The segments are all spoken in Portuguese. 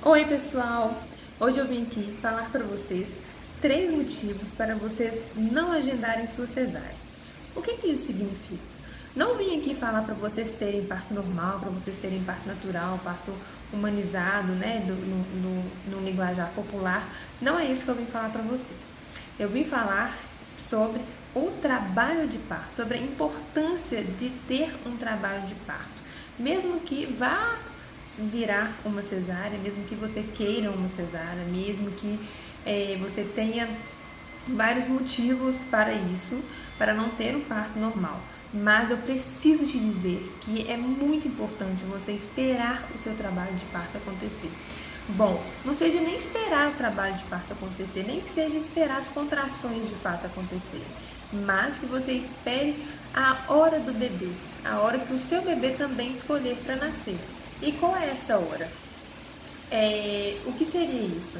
Oi pessoal, hoje eu vim aqui falar para vocês 3 motivos para vocês não agendarem sua cesárea. O que isso significa? Não vim aqui falar para vocês terem parto normal, para vocês terem parto natural, parto humanizado, né, no linguajar popular. Não é isso que eu vim falar para vocês. Eu vim falar sobre o trabalho de parto, sobre a importância de ter um trabalho de parto, mesmo que vá virar uma cesárea, mesmo que você queira uma cesárea, mesmo que você tenha vários motivos para isso, para não ter um parto normal. Mas eu preciso te dizer que é muito importante você esperar o seu trabalho de parto acontecer. Bom, não seja nem esperar o trabalho de parto acontecer, nem que seja esperar as contrações de fato acontecerem, mas que você espere a hora do bebê, a hora que o seu bebê também escolher para nascer. E qual é essa hora? O que seria isso?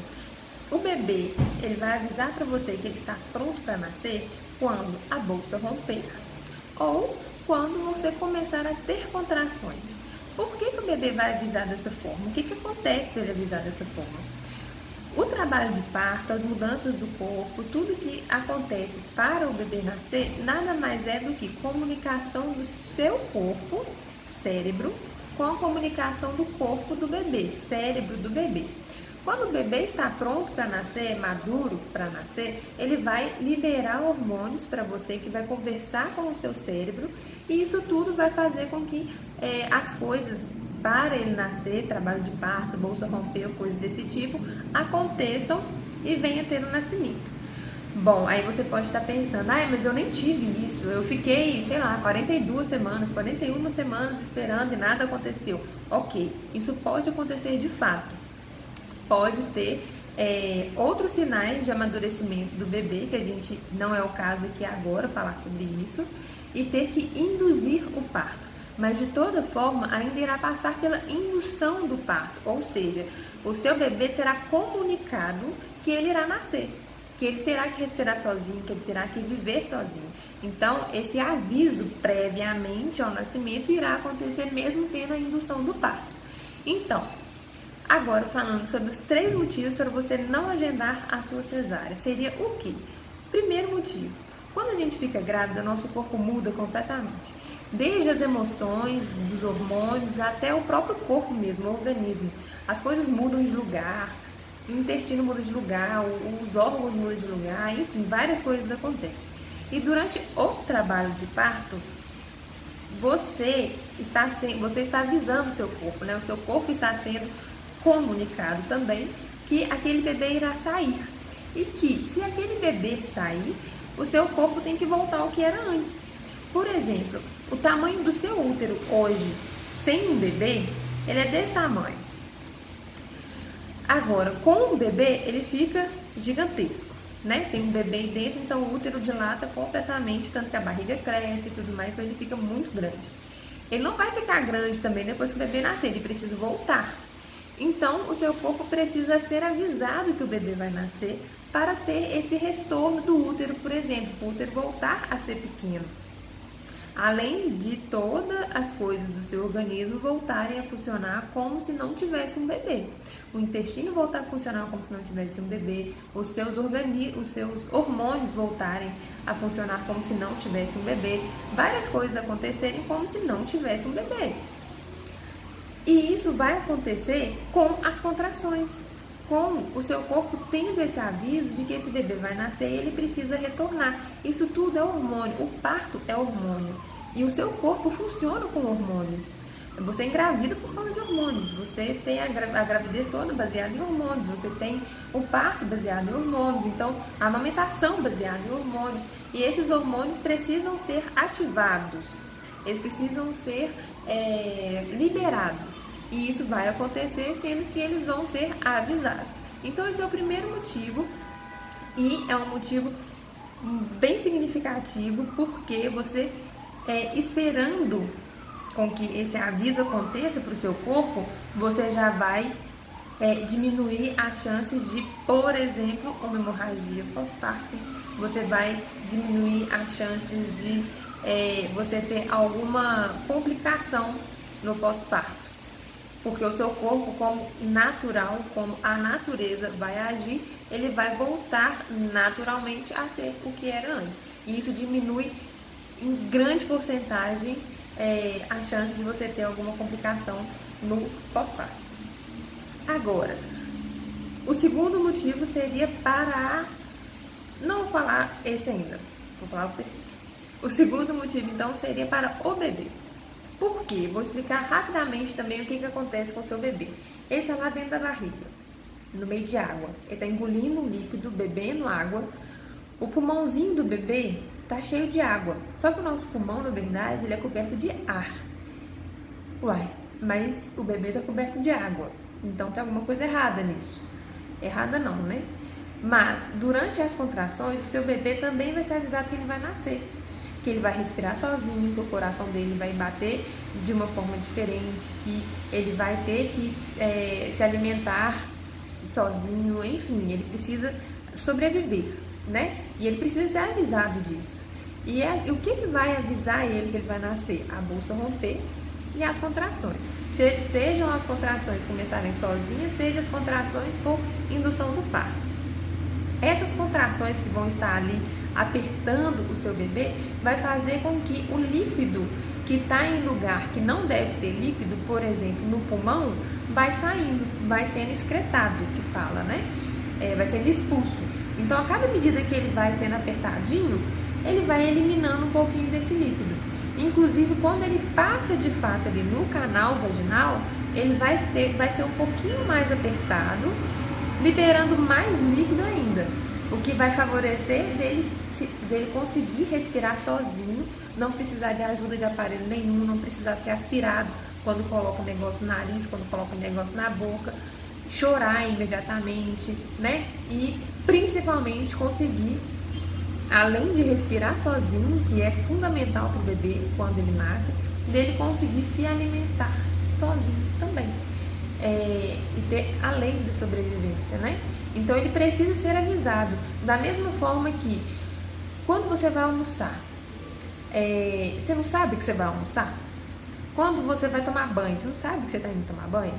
O bebê, ele vai avisar para você que ele está pronto para nascer quando a bolsa romper ou quando você começar a ter contrações. Por que o bebê vai avisar dessa forma? O que acontece para ele avisar dessa forma? O trabalho de parto, as mudanças do corpo, tudo que acontece para o bebê nascer, nada mais é do que comunicação do seu corpo, cérebro, com a comunicação do corpo do bebê, cérebro do bebê. Quando o bebê está pronto para nascer, maduro para nascer, ele vai liberar hormônios para você, que vai conversar com o seu cérebro, e isso tudo vai fazer com que as coisas para ele nascer, trabalho de parto, bolsa romper, coisas desse tipo, aconteçam e venha ter o nascimento. Bom, aí você pode estar pensando, mas eu nem tive isso, eu fiquei, 42 semanas, 41 semanas esperando e nada aconteceu. Ok, isso pode acontecer de fato. Pode ter outros sinais de amadurecimento do bebê, que a gente não é o caso aqui agora falar sobre isso, e ter que induzir o parto. Mas de toda forma, ainda irá passar pela indução do parto, ou seja, o seu bebê será comunicado que ele irá nascer, que ele terá que respirar sozinho, que ele terá que viver sozinho. Então, esse aviso previamente ao nascimento irá acontecer mesmo tendo a indução do parto. Então, agora falando sobre os 3 motivos para você não agendar a sua cesárea, seria o quê? Primeiro motivo, quando a gente fica grávida, nosso corpo muda completamente. Desde as emoções, dos hormônios, até o próprio corpo mesmo, o organismo. As coisas mudam de lugar, o intestino muda de lugar, os órgãos mudam de lugar, enfim, várias coisas acontecem. E durante o trabalho de parto, você está avisando o seu corpo, né? O seu corpo está sendo comunicado também que aquele bebê irá sair. E que, se aquele bebê sair, o seu corpo tem que voltar ao que era antes. Por exemplo, o tamanho do seu útero hoje, sem um bebê, ele é desse tamanho. Agora, com o bebê, ele fica gigantesco, né? Tem um bebê dentro, então o útero dilata completamente, tanto que a barriga cresce e tudo mais, então ele fica muito grande. Ele não vai ficar grande também depois que o bebê nascer, ele precisa voltar. Então, o seu corpo precisa ser avisado que o bebê vai nascer para ter esse retorno do útero, por exemplo, o útero voltar a ser pequeno. Além de todas as coisas do seu organismo voltarem a funcionar como se não tivesse um bebê. O intestino voltar a funcionar como se não tivesse um bebê, os seus hormônios voltarem a funcionar como se não tivesse um bebê, várias coisas acontecerem como se não tivesse um bebê. E isso vai acontecer com as contrações, com o seu corpo tendo esse aviso de que esse bebê vai nascer e ele precisa retornar. Isso tudo é hormônio, o parto é hormônio e o seu corpo funciona com hormônios. Você engravida por causa de hormônios, você tem a gravidez toda baseada em hormônios, você tem o parto baseado em hormônios, então a amamentação baseada em hormônios, e esses hormônios precisam ser ativados, eles precisam ser liberados. E isso vai acontecer sendo que eles vão ser avisados. Então esse é o primeiro motivo e é um motivo bem significativo, porque você esperando com que esse aviso aconteça para o seu corpo, você já vai diminuir as chances de, por exemplo, uma hemorragia pós-parto. Você vai diminuir as chances de você ter alguma complicação no pós-parto. Porque o seu corpo, como natural, como a natureza vai agir, ele vai voltar naturalmente a ser o que era antes. E isso diminui em grande porcentagem a chance de você ter alguma complicação no pós-parto. Agora, o segundo motivo seria para... Não vou falar esse ainda, vou falar o terceiro. O segundo motivo, então, seria para o bebê. Por quê? Vou explicar rapidamente também o que acontece com o seu bebê. Ele está lá dentro da barriga, no meio de água. Ele está engolindo um líquido, bebendo água. O pulmãozinho do bebê está cheio de água. Só que o nosso pulmão, na verdade, ele é coberto de ar. Uai, mas o bebê está coberto de água. Então tem alguma coisa errada nisso. Errada não, né? Mas durante as contrações, o seu bebê também vai ser avisado que ele vai nascer. Que ele vai respirar sozinho, que o coração dele vai bater de uma forma diferente, que ele vai ter que se alimentar sozinho, enfim, ele precisa sobreviver, né? E ele precisa ser avisado disso. E o que vai avisar ele que ele vai nascer? A bolsa romper e as contrações. Sejam as contrações começarem sozinhas, sejam as contrações por indução do parto. Essas contrações que vão estar ali apertando o seu bebê vai fazer com que o líquido que está em lugar que não deve ter líquido, por exemplo, no pulmão, vai saindo, vai sendo excretado, que fala, né? Vai sendo expulso. Então, a cada medida que ele vai sendo apertadinho, ele vai eliminando um pouquinho desse líquido. Inclusive, quando ele passa de fato ali no canal vaginal, ele vai ser um pouquinho mais apertado, liberando mais líquido ainda, o que vai favorecer dele conseguir respirar sozinho, não precisar de ajuda de aparelho nenhum, não precisar ser aspirado quando coloca um negócio no nariz, quando coloca um negócio na boca, chorar imediatamente, né? E principalmente conseguir, além de respirar sozinho, que é fundamental para o bebê quando ele nasce, dele conseguir se alimentar sozinho também. E ter a lei de sobrevivência, né? Então ele precisa ser avisado. Da mesma forma que quando você vai almoçar, você não sabe que você vai almoçar? Quando você vai tomar banho, você não sabe que você está indo tomar banho?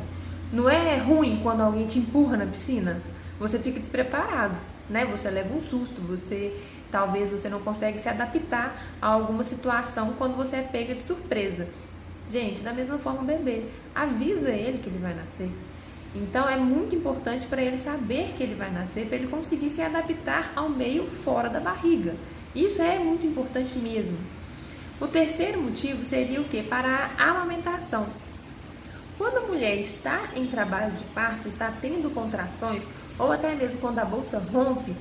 Não é ruim quando alguém te empurra na piscina? Você fica despreparado, né? Você leva um susto, talvez você não consegue se adaptar a alguma situação quando você é pega de surpresa. Gente, da mesma forma o bebê, avisa ele que ele vai nascer. Então é muito importante para ele saber que ele vai nascer, para ele conseguir se adaptar ao meio fora da barriga. Isso é muito importante mesmo. O terceiro motivo seria o quê? Para a amamentação. Quando a mulher está em trabalho de parto, está tendo contrações, ou até mesmo quando a bolsa rompe,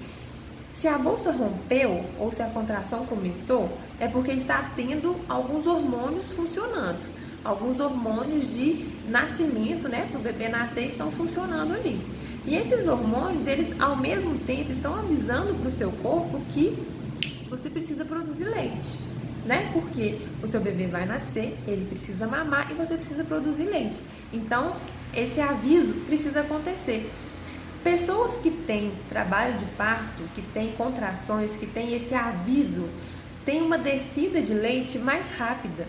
se a bolsa rompeu ou se a contração começou, é porque está tendo alguns hormônios funcionando. Alguns hormônios de nascimento, né, para o bebê nascer, estão funcionando ali. E esses hormônios, eles ao mesmo tempo estão avisando para o seu corpo que você precisa produzir leite, né? Porque o seu bebê vai nascer, ele precisa mamar e você precisa produzir leite. Então, esse aviso precisa acontecer. Pessoas que têm trabalho de parto, que têm contrações, que têm esse aviso, têm uma descida de leite mais rápida.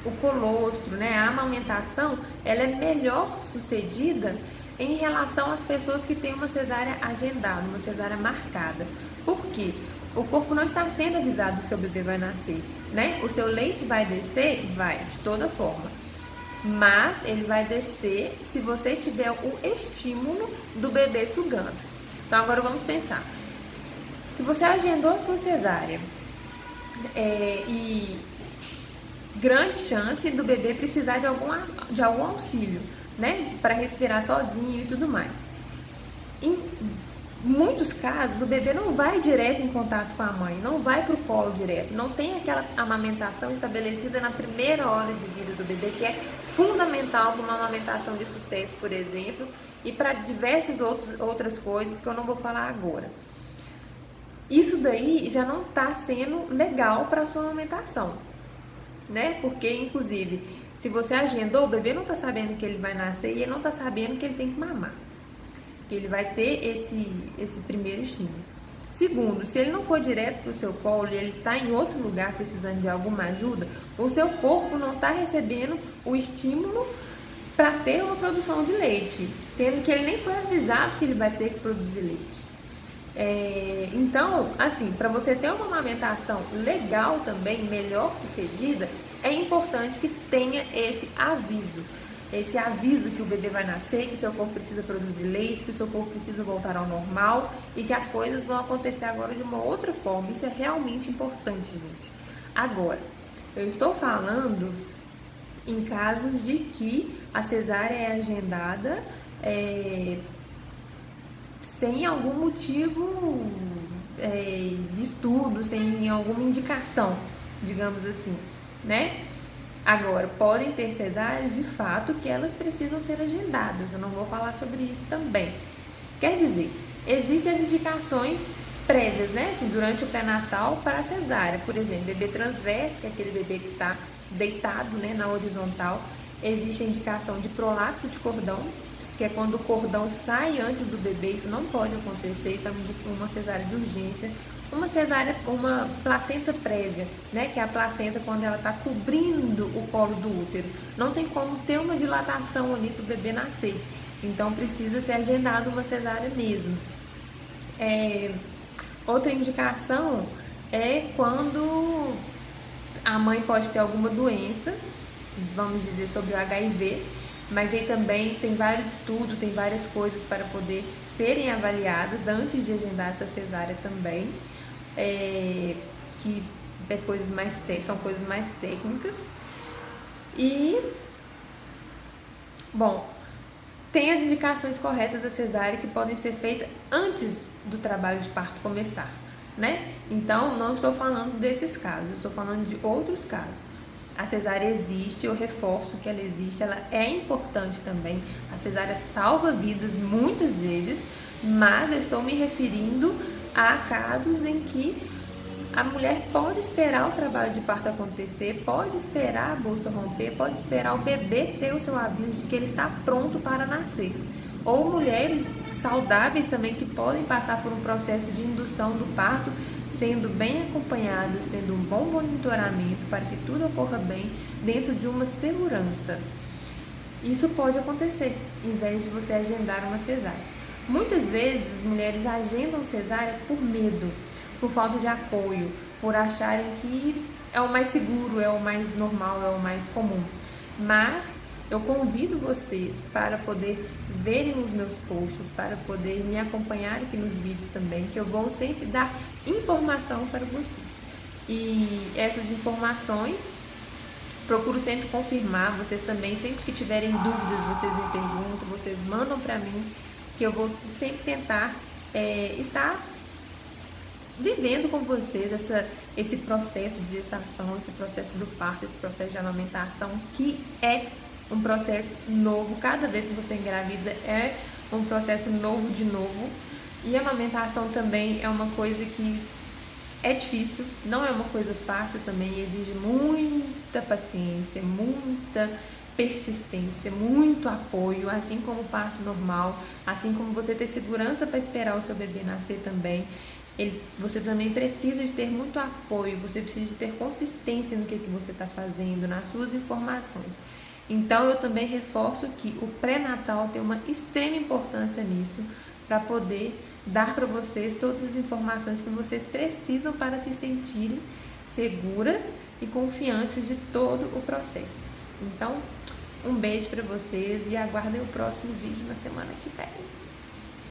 O colostro, né, a amamentação, ela é melhor sucedida em relação às pessoas que têm uma cesárea agendada, uma cesárea marcada. Por quê? O corpo não está sendo avisado que seu bebê vai nascer, né? O seu leite vai descer? Vai, de toda forma. Mas ele vai descer se você tiver o estímulo do bebê sugando. Então agora vamos pensar. Se você agendou a sua cesárea e grande chance do bebê precisar de algum auxílio, né? Para respirar sozinho e tudo mais. Em muitos casos, o bebê não vai direto em contato com a mãe, não vai para o colo direto, não tem aquela amamentação estabelecida na primeira hora de vida do bebê, que é fundamental para uma amamentação de sucesso, por exemplo, e para diversas outras coisas que eu não vou falar agora. Isso daí já não está sendo legal para a sua amamentação, né? Porque, inclusive, se você agendou, o bebê não está sabendo que ele vai nascer e ele não está sabendo que ele tem que mamar, que ele vai ter esse primeiro estímulo. Segundo, se ele não for direto para o seu colo e ele está em outro lugar precisando de alguma ajuda, o seu corpo não está recebendo o estímulo para ter uma produção de leite, sendo que ele nem foi avisado que ele vai ter que produzir leite. Então, assim, para você ter uma amamentação legal também, melhor sucedida, é importante que tenha esse aviso que o bebê vai nascer, que seu corpo precisa produzir leite, que seu corpo precisa voltar ao normal e que as coisas vão acontecer agora de uma outra forma. Isso é realmente importante, gente. Agora, eu estou falando em casos de que a cesárea é agendada sem algum motivo de estudo, sem alguma indicação, digamos assim, né? Agora, podem ter cesáreas de fato que elas precisam ser agendadas, eu não vou falar sobre isso também. Quer dizer, existem as indicações prévias, né? Assim, durante o pré-natal para a cesárea, por exemplo, bebê transverso, que é aquele bebê que está deitado, né, na horizontal, existe a indicação de prolapso de cordão, que é quando o cordão sai antes do bebê. Isso não pode acontecer, isso é uma cesárea de urgência. Uma placenta prévia, né, que é a placenta quando ela está cobrindo o colo do útero. Não tem como ter uma dilatação ali para o bebê nascer, então precisa ser agendado uma cesárea mesmo. Outra indicação é quando a mãe pode ter alguma doença, vamos dizer sobre o HIV, mas aí também tem vários estudos, tem várias coisas para poder serem avaliadas antes de agendar essa cesárea também, que são coisas mais técnicas. E, bom, tem as indicações corretas da cesárea que podem ser feitas antes do trabalho de parto começar, né? Então, não estou falando desses casos, estou falando de outros casos. A cesárea existe, eu reforço que ela existe, ela é importante também. A cesárea salva vidas muitas vezes, mas eu estou me referindo a casos em que a mulher pode esperar o trabalho de parto acontecer, pode esperar a bolsa romper, pode esperar o bebê ter o seu aviso de que ele está pronto para nascer. Ou mulheres saudáveis também que podem passar por um processo de indução do parto, sendo bem acompanhadas, tendo um bom monitoramento para que tudo ocorra bem dentro de uma segurança. Isso pode acontecer, em vez de você agendar uma cesárea. Muitas vezes as mulheres agendam cesárea por medo, por falta de apoio, por acharem que é o mais seguro, é o mais normal, é o mais comum. Mas eu convido vocês para poder verem os meus posts, para poder me acompanhar aqui nos vídeos também, que eu vou sempre dar informação para vocês. E essas informações, procuro sempre confirmar. Vocês também, sempre que tiverem dúvidas, vocês me perguntam, vocês mandam para mim, que eu vou sempre tentar estar vivendo com vocês esse processo de gestação, esse processo do parto, esse processo de amamentação, que é um processo novo. Cada vez que você engravida é um processo novo de novo. E a amamentação também é uma coisa que é difícil, não é uma coisa fácil também, exige muita paciência, muita persistência, muito apoio, assim como o parto normal, assim como você ter segurança para esperar o seu bebê nascer também. Você também precisa de ter muito apoio, você precisa de ter consistência no que você está fazendo, nas suas informações. Então, eu também reforço que o pré-natal tem uma extrema importância nisso, para poder dar para vocês todas as informações que vocês precisam para se sentirem seguras e confiantes de todo o processo. Então, um beijo para vocês e aguardem o próximo vídeo na semana que vem.